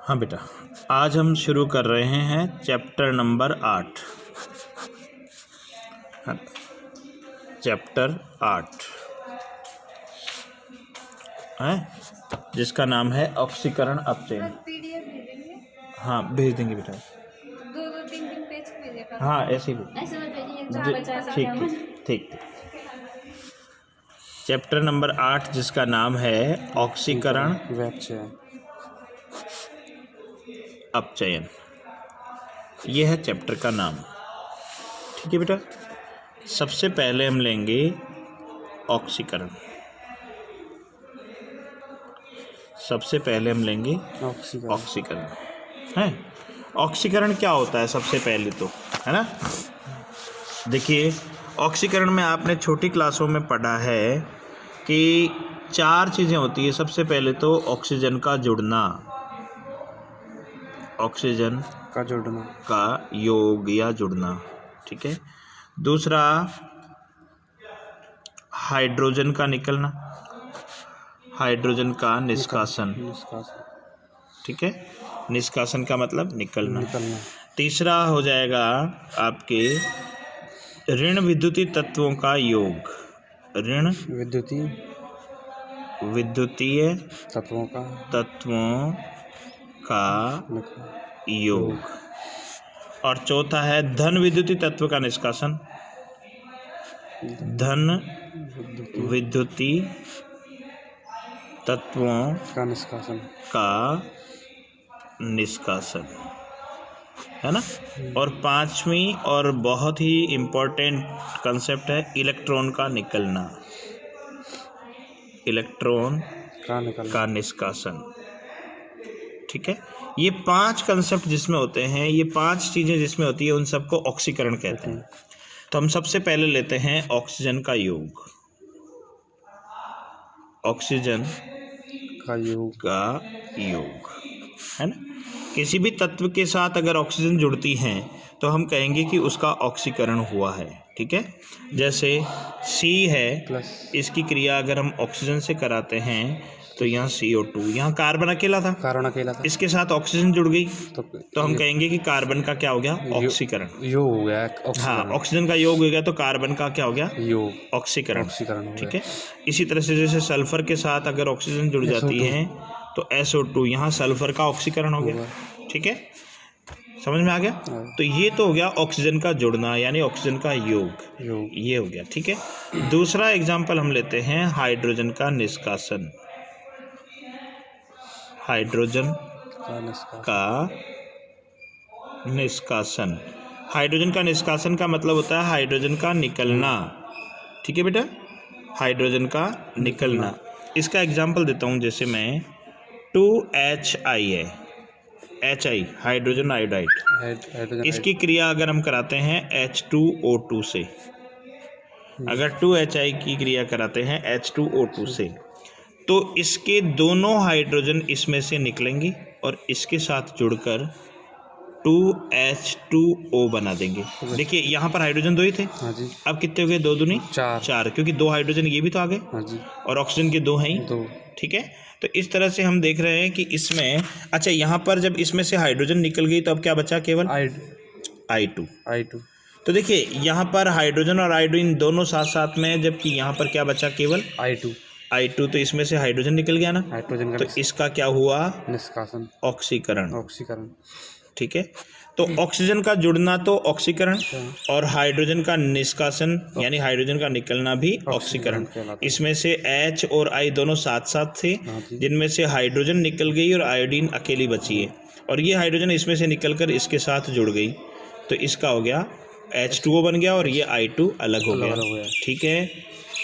हाँ बेटा, आज हम शुरू कर रहे हैं चैप्टर नंबर 8। चैप्टर 8 है जिसका नाम है ऑक्सीकरण अपचयन। पीडीएफ भेजेंगे। हाँ भेज देंगे बेटा। दो तीन पेज भेजेगा। हाँ ऐसे ही ऐसे मत भेजिए, जहाँ बचा है ठीक साथ में। ठीक। चैप्टर नंबर 8 जिसका नाम है ऑक्सीकरण अपचयन, यह है चैप्टर का नाम। ठीक है बेटा, सबसे पहले हम लेंगे ऑक्सीकरण। सबसे पहले हम लेंगे ऑक्सीकरण। है ऑक्सीकरण क्या होता है सबसे पहले तो, है ना। देखिए, ऑक्सीकरण में आपने छोटी क्लासों में पढ़ा है कि 4 चीज़ें होती है। सबसे पहले तो ऑक्सीजन का जुड़ना, ऑक्सीजन का योग या जुड़ना। ठीक है। दूसरा हाइड्रोजन का निकलना, हाइड्रोजन का निष्कासन। ठीक है, निष्कासन का मतलब निकलना। तीसरा हो जाएगा आपके ऋण विद्युतीय तत्वों का योग, ऋण विद्युतीय तत्वों का योग। और चौथा है धन विद्युतीय तत्व का निष्कासन, धन विद्युतीय तत्वों का निष्कासन, है ना। और 5वीं और बहुत ही इम्पोर्टेंट कंसेप्ट है इलेक्ट्रॉन का निकलना, इलेक्ट्रॉन का निष्कासन। ठीक है, ये 5 कंसेप्ट जिसमें होते हैं, ये 5 चीज़ें जिसमें होती है, उन सबको ऑक्सीकरण कहते हैं। तो हम सबसे पहले लेते हैं ऑक्सीजन का योग। ऑक्सीजन का योग है ना। किसी भी तत्व के साथ अगर ऑक्सीजन जुड़ती है तो हम कहेंगे कि उसका ऑक्सीकरण हुआ है। ठीक है, जैसे C है, इसकी क्रिया अगर हम ऑक्सीजन से कराते हैं तो यहाँ CO2, यहाँ कार्बन अकेला था, इसके साथ ऑक्सीजन जुड़ गई तो हम कहेंगे कि कार्बन का क्या हो गया, ऑक्सीकरण। योग हो गया। हाँ, ऑक्सीजन का योग हो गया तो कार्बन का क्या हो गया, योग, ऑक्सीकरण। ठीक है। इसी तरह से जैसे सल्फर के साथ अगर ऑक्सीजन जुड़ जाती है तो SO2, यहाँ सल्फर का ऑक्सीकरण हो गया। ठीक है, समझ में आ गया। तो ये तो हो गया ऑक्सीजन का जुड़ना यानी ऑक्सीजन का योग, ये हो गया। ठीक है। दूसरा एग्जाम्पल हम लेते हैं हाइड्रोजन का निष्कासन। हाइड्रोजन का निष्कासन, हाइड्रोजन का निष्कासन का मतलब होता है हाइड्रोजन का निकलना। ठीक है बेटा, हाइड्रोजन का निकलना। इसका एग्जाम्पल देता हूँ, जैसे मैं 2HI है, HI हाइड्रोजन आयोडाइड, इसकी क्रिया अगर हम कराते हैं H2O2 से, अगर 2HI की क्रिया कराते हैं H2O2 से, तो इसके दोनों हाइड्रोजन इसमें से निकलेंगे और इसके साथ जुड़कर 2H2O बना देंगे। देखिए, यहाँ पर हाइड्रोजन 2 ही थे। हाँ जी। अब कितने हो गए, 2 दूनी 4, क्योंकि 2 हाइड्रोजन ये भी तो आ गए। हाँ जी। और ऑक्सीजन के 2 हैं ही। 2। ठीक है, तो इस तरह से हम देख रहे हैं कि इसमें, अच्छा, यहाँ पर जब इसमें से हाइड्रोजन निकल गई तो अब क्या बचा, केवल I2। तो देखिए, यहाँ पर हाइड्रोजन और आयोडीन दोनों साथ साथ में है, जबकि यहाँ पर क्या बचा, केवल I2। तो इसमें से हाइड्रोजन निकल गया ना, हाइड्रोजन का, तो इसका क्या हुआ, निष्कासन, ऑक्सीकरण। ठीक है, तो ऑक्सीजन का जुड़ना तो ऑक्सीकरण, और हाइड्रोजन का निष्कासन यानी हाइड्रोजन का निकलना भी ऑक्सीकरण। इसमें से H और I दोनों साथ साथ थे, जिनमें से हाइड्रोजन निकल गई और आयोडीन अकेली बची है, और ये हाइड्रोजन इसमें से निकलकर इसके साथ जुड़ गई, तो इसका हो गया H2O बन गया और ये I2 अलग हो गया। ठीक है,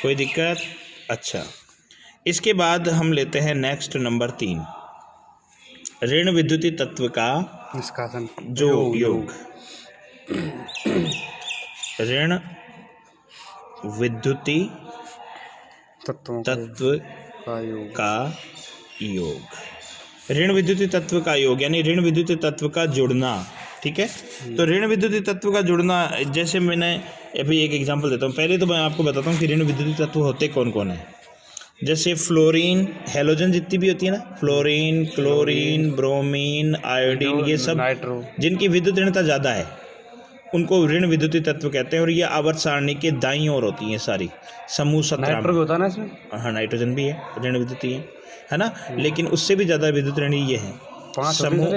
कोई दिक्कत। अच्छा, इसके बाद हम लेते हैं नेक्स्ट नंबर 3, ऋण विद्युतीय तत्व का निष्कासन जो योग। ऋण विद्युतीय तत्व का योग, ऋण विद्युतीय तत्व का योग यानी ऋण विद्युतीय तत्व का जुड़ना। ठीक है, तो ऋण विद्युतीय तत्व का जुड़ना, जैसे मैंने अभी एक एग्जांपल देता हूँ। पहले तो मैं आपको बताता हूँ कि ऋण विद्युतीय तत्व होते कौन कौन है। जैसे फ्लोरीन, हेलोजन जितनी भी होती है ना, फ्लोरीन, क्लोरीन, ब्रोमीन, आयोडीन, ये सब जिनकी विद्युत ऋणता ज़्यादा है उनको ऋण विद्युतीय तत्व कहते हैं। और ये आवर्त सारणी के दाईं ओर होती हैं सारी, समूह 17 में होता है ना इसमें। हाँ, नाइट्रोजन भी है ऋण विद्युतीय, है ना, लेकिन उससे भी ज़्यादा विद्युत ऋणी ये है समूह।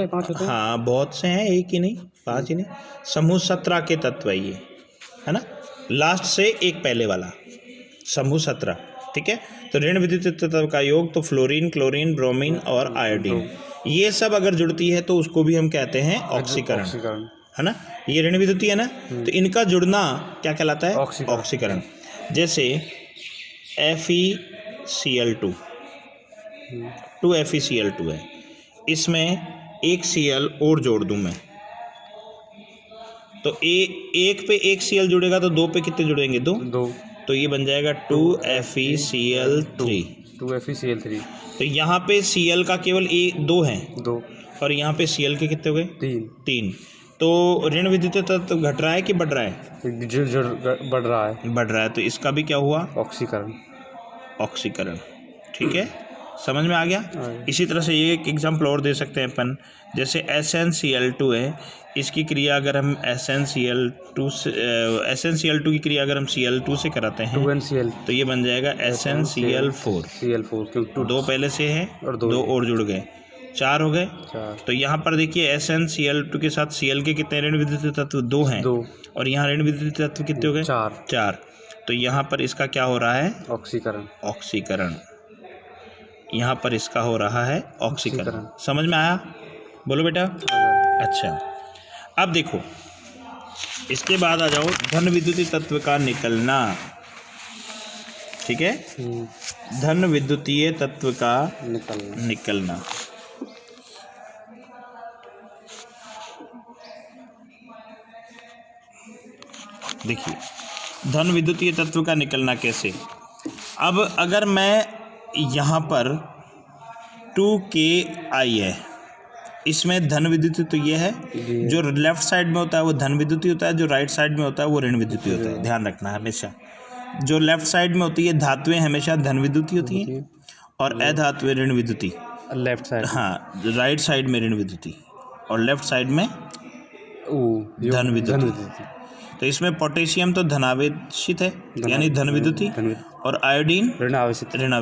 हाँ, बहुत से हैं, एक ही नहीं, 5 ही नहीं, समूह 17 के तत्व है ये, है ना, लास्ट से एक पहले वाला समूह 17, ठीक है। तो ऋण विद्युतीय तत्व का योग तो फ्लोरीन, क्लोरीन, ब्रोमीन और आयोडीन, ये सब अगर जुड़ती है तो उसको भी हम कहते हैं ऑक्सीकरण, है ना। ये ऋण विद्युतीय है ना, तो इनका जुड़ना क्या कहलाता है, ऑक्सीकरण। जैसे FeCl2, 2FeCl2 है, इसमें एक Cl और जोड़ दूं मैं, तो एक पे एक Cl जुड़ेगा तो 2 पे कितने जुड़ेंगे, 2, तो ये बन जाएगा 2FeCl3। तो यहाँ पे Cl का केवल 2 है, और यहाँ पे Cl के कितने हो गए, 3। तो ऋण विद्युतीय तत्व घट रहा है कि बढ़ रहा है, बढ़ रहा है। तो इसका भी क्या हुआ, ऑक्सीकरण, ठीक है, समझ में आ गया। इसी तरह से ये एक एग्जाम्पल और दे सकते हैं अपन, जैसे SnCl2 है, इसकी क्रिया अगर हम SnCl2 की क्रिया अगर हम Cl2 से कराते हैं 2NCl, तो ये बन जाएगा SnCl4, क्योंकि 2 पहले से है और 2 और जुड़ गए, 4 हो गए। तो यहाँ पर देखिए SnCl2 के साथ Cl के कितने ऋण विद्युतीय तत्व, 2 हैं, और यहाँ ऋण विद्युतीय तत्व कितने हो गए, 4। तो यहाँ पर इसका क्या हो रहा है, ऑक्सीकरण। यहाँ पर इसका हो रहा है ऑक्सीकरण। समझ में आया, बोलो बेटा। अच्छा, अब देखो इसके बाद आ जाओ धन विद्युतीय तत्व का निकलना, ठीक है, धन विद्युतीय तत्व का निकलना। देखिए धन विद्युतीय तत्व का निकलना कैसे। अब अगर मैं यहाँ पर 2Ki है, इसमें धन विद्युतीय तो ये है, जो लेफ्ट साइड में होता है वो धन विद्युतीय होता है, जो राइट साइड में होता है वो ऋण विद्युतीय होता है। ध्यान रखना हमेशा, जो लेफ्ट साइड में होती है धातुएं हमेशा धन विद्युतीय होती हैं और अधातुएं ऋण विद्युतीय, लेफ्ट साइड, हाँ, राइट साइड में ऋण विद्युतीय और लेफ्ट साइड में धन विद्युतीय। तो इसमें पोटेशियम तो धनावेशित है यानी धन विद्युतीय, और आयोडीन ऋणावेशित ऋण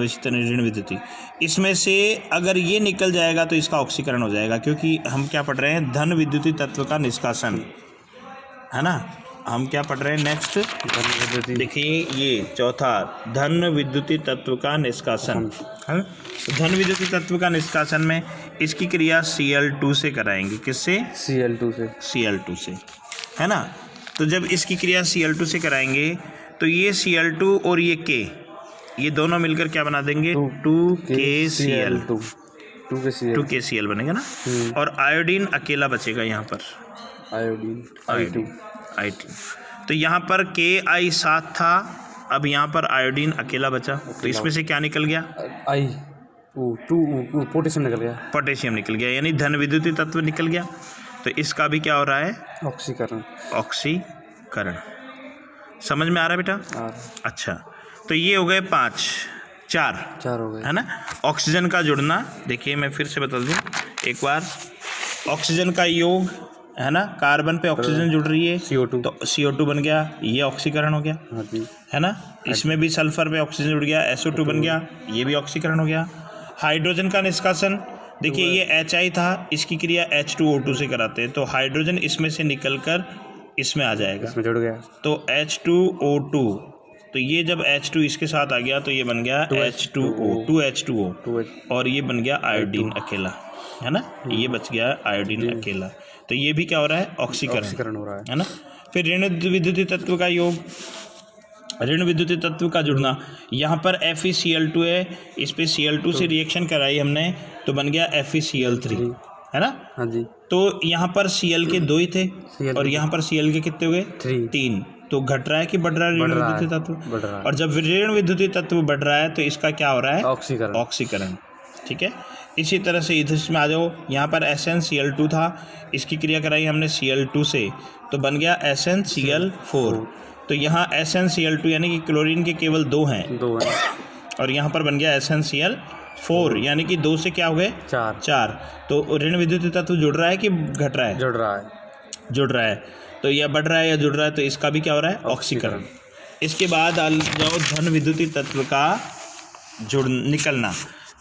विद्युतीय। इसमें से अगर ये निकल जाएगा तो इसका ऑक्सीकरण हो जाएगा, क्योंकि हम क्या पढ़ रहे हैं, धन विद्युतीय तत्व का निष्कासन, है ना। हम क्या पढ़ रहे हैं नेक्स्ट, देखिए ये चौथा, धन विद्युतीय तत्व का निष्कासन, है। धन विद्युतीय तत्व का निष्कासन में इसकी क्रिया Cl2 से कराएंगे, किससे, Cl2 से, है ना। तो जब इसकी क्रिया Cl2 से कराएंगे तो ये Cl2 और ये K, ये दोनों मिलकर क्या बना देंगे, 2KCl बनेगा ना। और आयोडीन अकेला बचेगा यहाँ पर, आयोडीन I2। तो यहाँ पर Ki 7 था, अब यहाँ पर आयोडीन अकेला बचा, तो इसमें से क्या निकल गया, पोटेशियम निकल गया, यानी धन विद्युतीय तत्व निकल गया। तो इसका भी क्या हो रहा है, ऑक्सीकरण। समझ में आ रहा है बेटा। अच्छा, तो ये हो गए 5, 4 हो गए, है ना। ऑक्सीजन का जुड़ना, देखिए मैं फिर से बता दूं एक बार, ऑक्सीजन का योग, है ना, कार्बन पे ऑक्सीजन जुड़ रही है, CO2, तो CO2 बन गया, ये ऑक्सीकरण हो गया, है ना। इसमें भी सल्फर पे ऑक्सीजन जुड़ गया, SO2 बन गया, ये भी ऑक्सीकरण हो गया। हाइड्रोजन का निष्कासन, देखिए ये HI था, इसकी क्रिया H2O2 से कराते हैं, तो हाइड्रोजन इसमें से निकलकर इसमें आ जाएगा, इसमें जुड़ गया, तो H2O2, तो ये जब H2 इसके साथ आ गया तो ये बन गया H2O, और ये बन गया आयोडीन अकेला, है ना, ये बच गया आयोडीन अकेला। तो ये भी क्या हो रहा है, ऑक्सीकरण हो रहा है ना। फिर ऋण विद्युतीय तत्व का योग, ऋण विद्युतीय तत्व का जुड़ना, यहाँ पर FeCl2 है, इस पे Cl2 से रिएक्शन कराई हमने तो बन गया FeCl3, है ना। हाँ जी। तो यहाँ पर Cl के 2 ही थे और यहाँ पर Cl के कितने हो गए, 3। तो घट रहा है कि बढ़ रहा है ऋण विद्युतीय तत्व, और जब ऋण विद्युतीय तत्व बढ़ रहा है तो इसका क्या हो रहा है, ऑक्सीकरण, ठीक है। इसी तरह से इधर में आ जाओ, यहाँ पर SnCl2 था, इसकी क्रिया कराई हमने Cl2 से तो बन गया SnCl4। तो यहाँ SnCl2 यानी कि क्लोरीन के केवल 2 हैं और यहाँ पर बन गया SnCl4, यानी कि 2 से क्या हो गए 4। तो ऋण विद्युतीय तत्व जुड़ रहा है कि घट रहा है? जुड़ रहा है। तो यह बढ़ रहा है या जुड़ रहा है, तो इसका भी क्या हो रहा है? ऑक्सीकरण। इसके बाद आ जाओ धन विद्युतीय तत्व का निकलना।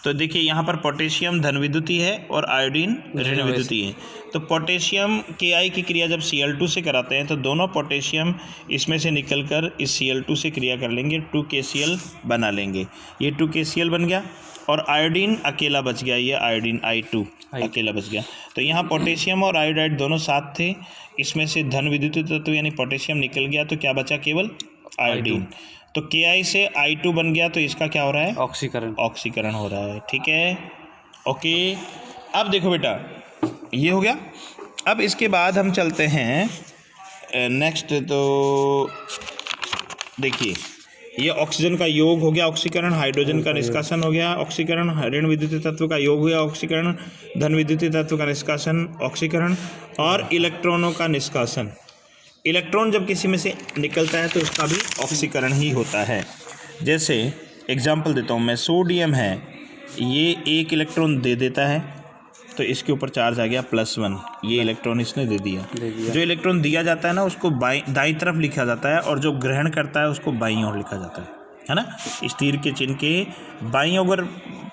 तो देखिए यहाँ पर पोटेशियम धन विद्युतीय है और आयोडीन ऋण विद्युतीय है। तो पोटेशियम Ki की क्रिया जब Cl2 से कराते हैं तो दोनों पोटेशियम इसमें से निकलकर इस Cl2 से क्रिया कर लेंगे, 2KCl बना लेंगे। ये 2KCl बन गया और आयोडीन अकेला बच गया, ये आयोडीन I2 अकेला बच गया। तो यहाँ पोटेशियम और आयोडाइड दोनों साथ थे, इसमें से धन विद्युतीय तत्व यानी पोटेशियम निकल गया, तो क्या बचा? केवल आयोडीन। तो Ki से I2 बन गया, तो इसका क्या हो रहा है? ऑक्सीकरण हो रहा है। ठीक है, ओके। अब देखो बेटा, ये हो गया। अब इसके बाद हम चलते हैं नेक्स्ट। तो देखिए ये ऑक्सीजन का योग हो गया ऑक्सीकरण, हाइड्रोजन का निष्कासन हो गया ऑक्सीकरण, ऋण विद्युतीय तत्व का योग हो गया ऑक्सीकरण, धन विद्युतीय तत्व का निष्कासन ऑक्सीकरण, और इलेक्ट्रॉनों का निष्कासन। इलेक्ट्रॉन जब किसी में से निकलता है तो उसका भी ऑक्सीकरण ही होता है। जैसे एग्जाम्पल देता हूँ मैं, सोडियम है, ये 1 इलेक्ट्रॉन दे देता है तो इसके ऊपर चार्ज आ गया +1, ये इलेक्ट्रॉन इसने दे दिया। जो इलेक्ट्रॉन दिया जाता है ना उसको दाईं तरफ लिखा जाता है, और जो ग्रहण करता है उसको बाईं ओर लिखा जाता है ना। इस तीर के चिन्ह के बाईं ओर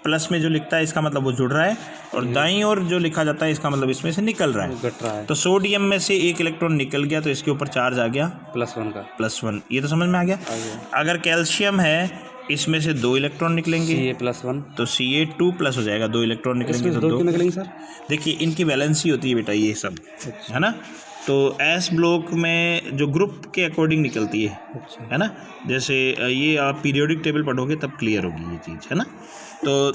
प्लस में जो लिखता है इसका मतलब वो जुड़ रहा है, और दाईं ओर जो लिखा जाता है इसका मतलब इसमें से निकल रहा है, घट रहा है। तो सोडियम में से 1 इलेक्ट्रॉन निकल गया तो इसके ऊपर चार्ज आ गया +1। ये तो समझ में आ गया। अगर कैल्शियम है, इसमें से 2 इलेक्ट्रॉन निकलेंगे, Ca+1, तो Ca2+ हो जाएगा, 2 इलेक्ट्रॉन निकलेंगे तो 2 निकलेंगे सर। देखिए इनकी वैलेंसी होती है बेटा, ये सब है ना। तो एस ब्लॉक में जो ग्रुप के अकॉर्डिंग निकलती है ना। जैसे ये आप पीरियोडिक टेबल पढ़ोगे तब क्लियर होगी ये चीज़, है ना। तो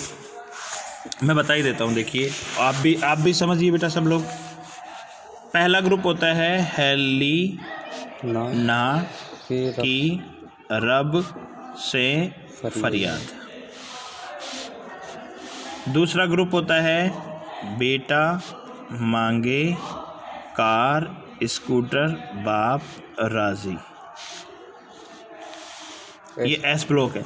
मैं बता ही देता हूँ, देखिए आप भी समझिए बेटा सब लोग। पहला ग्रुप होता है हेली ना की रब से फरियाद। दूसरा ग्रुप होता है बेटा मांगे कार स्कूटर बाप राजी। ये एस ब्लॉक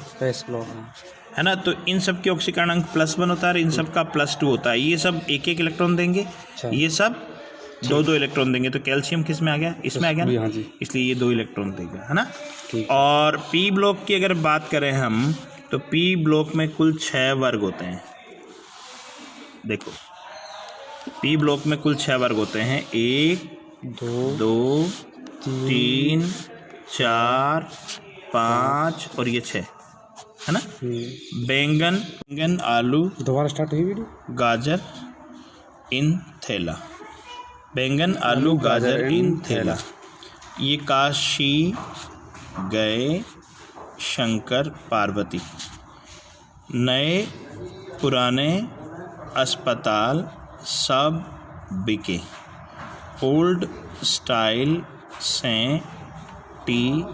है ना। तो इन सब के ऑक्सीकरण अंक +1 होता है और इन सब का +2 होता है। ये सब 1-1 इलेक्ट्रॉन देंगे, ये सब 2-2 इलेक्ट्रॉन देंगे। तो कैल्शियम किस में आ गया? इसमें आ गया ना, इसलिए ये 2 इलेक्ट्रॉन देगा, है ना। और पी ब्लॉक की अगर बात करें हम, तो पी ब्लॉक में कुल 6 वर्ग होते हैं। देखो पी ब्लॉक में कुल 6 वर्ग होते हैं, 1 2 3 4 5 और ये 6, है ना। बैंगन आलू, दोबारा स्टार्ट हुई वीडियो, गाजर इन थैला, बैंगन आलू गाजर इन थैला। ये काशी गए शंकर पार्वती, नए पुराने अस्पताल सब बिके, ओल्ड स्टाइल से टी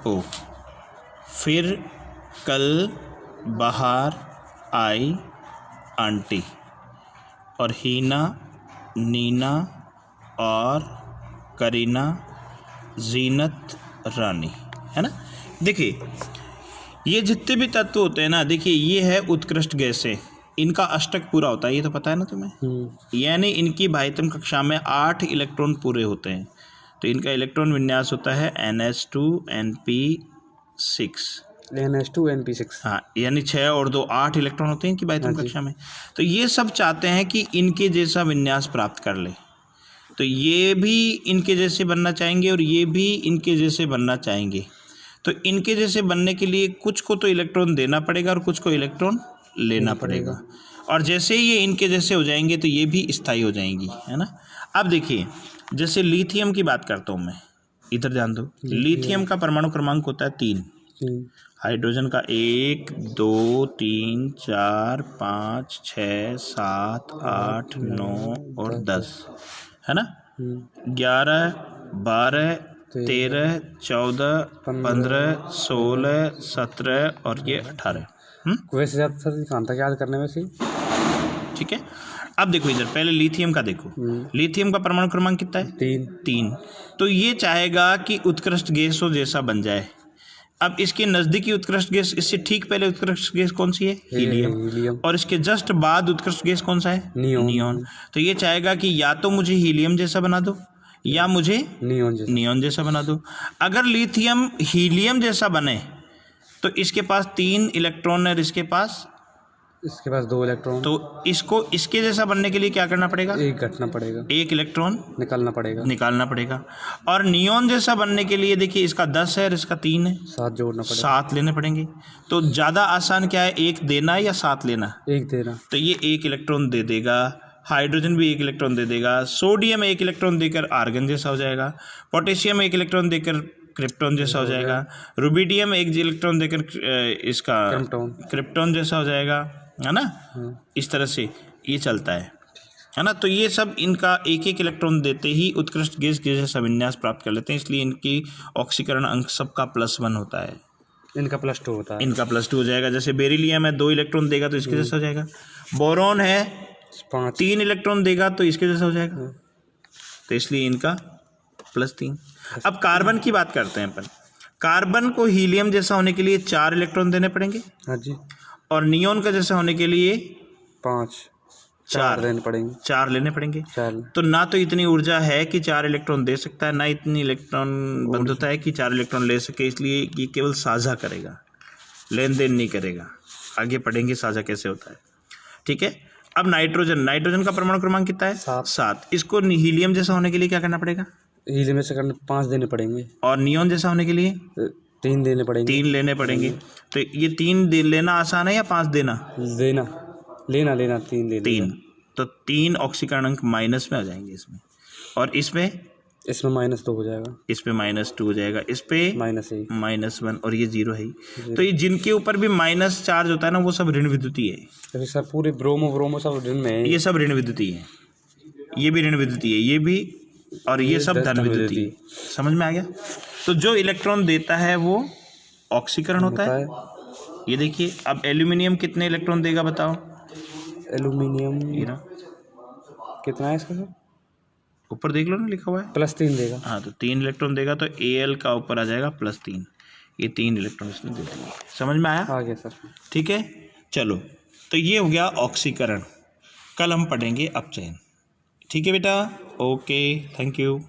ओ, फिर कल बाहर आई आंटी, और हीना नीना और करीना जीनत रानी, है ना। देखिए ये जितने भी तत्व होते हैं ना, देखिए ये है उत्कृष्ट गैसें, इनका अष्टक पूरा होता है, ये तो पता है ना तुम्हें। यानी इनकी बाह्यतम कक्षा में 8 इलेक्ट्रॉन पूरे होते हैं। तो इनका इलेक्ट्रॉन विन्यास होता है NH2NP6। हाँ, यानी 6 और 2 8 इलेक्ट्रॉन होते हैं इनकी बाह्यतम कक्षा में। तो ये सब चाहते हैं कि इनके जैसा विन्यास प्राप्त कर ले। तो ये भी इनके जैसे बनना चाहेंगे और ये भी इनके जैसे बनना चाहेंगे। तो इनके जैसे बनने के लिए कुछ को तो इलेक्ट्रॉन देना पड़ेगा और कुछ को इलेक्ट्रॉन लेना पड़ेगा। और जैसे ही ये इनके जैसे हो जाएंगे तो ये भी स्थायी हो जाएंगी, है ना। अब देखिए जैसे लिथियम की बात करता हूँ मैं, इधर ध्यान दो। लिथियम का परमाणु क्रमांक होता है 3, हाइड्रोजन का 1 2 3 4 5 6 7 8 9 और 10, है ना। 11 12 13 14 15 16 17 और ये 18। वैसे ज़्यादा याद करने में से, ठीक है। अब देखो इधर पहले लिथियम का देखो, लिथियम का परमाणु क्रमांक कितना है? 3। तो ये चाहेगा कि उत्कृष्ट गैसों जैसा बन जाए, अब इसके नज़दीकी उत्कृष्ट गैस, इससे ठीक पहले उत्कृष्ट गैस कौन सी है? हीलियम। और इसके जस्ट बाद उत्कृष्ट गैस कौन सा है? नियॉन। तो ये चाहेगा कि या तो मुझे हीलियम जैसा बना दो या मुझे नियॉन जैसा बना दो। अगर लिथियम हीलियम जैसा बने तो इसके पास 3 इलेक्ट्रॉन है और इसके पास 2 इलेक्ट्रॉन। तो इसको इसके जैसा बनने के लिए क्या करना पड़ेगा? एक घटना पड़ेगा, एक इलेक्ट्रॉन निकालना पड़ेगा। और नियॉन जैसा बनने के लिए देखिए इसका 10 है और इसका 3 है, 7 जोड़ना पड़ेगा, 7 लेने पड़ेंगे। तो ज़्यादा आसान क्या है, 1 देना या 7 लेना? 1 देना। तो ये 1 इलेक्ट्रॉन दे देगा, हाइड्रोजन भी 1 इलेक्ट्रॉन दे देगा, सोडियम 1 इलेक्ट्रॉन देकर आर्गन जैसा हो जाएगा, पोटेशियम 1 इलेक्ट्रॉन देकर क्रिप्टॉन जैसा हो जाएगा, रुबिडियम 1 इलेक्ट्रॉन देकर इसका क्रिप्टॉन जैसा हो जाएगा, है ना। इस तरह से ये चलता है ना। तो ये सब इनका 1-1 इलेक्ट्रॉन देते ही उत्कृष्ट गैस जैसा विन्यास प्राप्त कर लेते हैं, इसलिए इनकी ऑक्सीकरण अंक सबका +1 होता है। इनका +2 होता है, इनका +2 हो जाएगा। जैसे बेरिलियम है 2 इलेक्ट्रॉन देगा तो इसके जैसा हो जाएगा। बोरॉन है 3 इलेक्ट्रॉन देगा तो इसके जैसा हो जाएगा, तो इसलिए इनका +3। अब कार्बन की बात करते हैं अपन। कार्बन को हीलियम जैसा होने के लिए 4 इलेक्ट्रॉन देने पड़ेंगे। हाँ जी। और नियॉन का जैसा होने के लिए 4 लेने पड़ेंगे। 4 लेने पड़ेंगे। तो ना तो इतनी ऊर्जा है कि 4 इलेक्ट्रॉन दे सकता है, ना इतनी इलेक्ट्रॉन बंधुता है कि 4 इलेक्ट्रॉन ले सके, इसलिए ये केवल साझा करेगा, लेन देन नहीं करेगा। आगे पढ़ेंगे साझा कैसे होता है, ठीक है। अब नाइट्रोजन का परमाणु क्रमांक कितना है? 7। इसको हीलियम जैसा होने के लिए क्या करना पड़ेगा? हीलियम जैसा करने 5 देने पड़ेंगे। और नियॉन जैसा होने के लिए 3 देने पड़ेंगे। 3 लेने पड़ेंगे। तो ये 3 लेना आसान है या 5 देना? लेना 3 तो 3 ऑक्सीकरण अंक माइनस में आ जाएंगे इसमें, और इसमें -2 हो जाएगा, इसमें -2 हो जाएगा, इस पे -1 और ये 0 है ही। तो ये जिनके ऊपर भी माइनस चार्ज होता है ना, वो सब ऋण विद्युतीय है। तो सर पूरे ब्रोमो सब ऋण में है। ये सब ऋण विद्युतीय है, ये भी ऋण विद्युतीय है, ये भी, और ये सब धन विद्युतीय। समझ में आ गया। तो जो इलेक्ट्रॉन देता है वो ऑक्सीकरण होता है। ये देखिए, अब एल्यूमिनियम कितने इलेक्ट्रॉन देगा बताओ? एल्यूमिनियम कितना है इसका सर? ऊपर देख लो ना, लिखा हुआ है +3 देगा। हाँ, तो 3 इलेक्ट्रॉन देगा, तो Al का ऊपर आ जाएगा +3। ये 3 इलेक्ट्रॉन इसने दे दिए। समझ में आया? आ गया सर। ठीक है, चलो। तो ये हो गया ऑक्सीकरण। कल हम पढ़ेंगे अपचयन। ठीक है बेटा, ओके, थैंक यू।